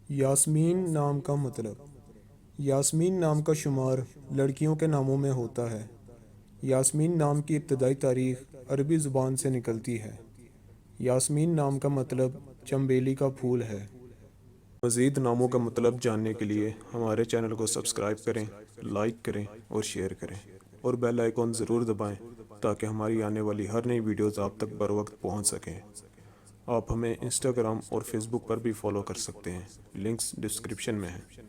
یاسمین نام کا مطلب۔ یاسمین نام کا شمار لڑکیوں کے ناموں میں ہوتا ہے۔ یاسمین نام کی ابتدائی تاریخ عربی زبان سے نکلتی ہے۔ یاسمین نام کا مطلب چنبیلی کا پھول ہے۔ مزید ناموں کا مطلب جاننے کے لیے ہمارے چینل کو سبسکرائب کریں، لائک کریں اور شیئر کریں، اور بیل آئیکن ضرور دبائیں تاکہ ہماری آنے والی ہر نئی ویڈیوز آپ تک بر وقت پہنچ سکیں۔ آپ ہمیں انسٹاگرام اور فیس بک پر بھی فالو کر سکتے ہیں، لنکس ڈسکرپشن میں ہیں۔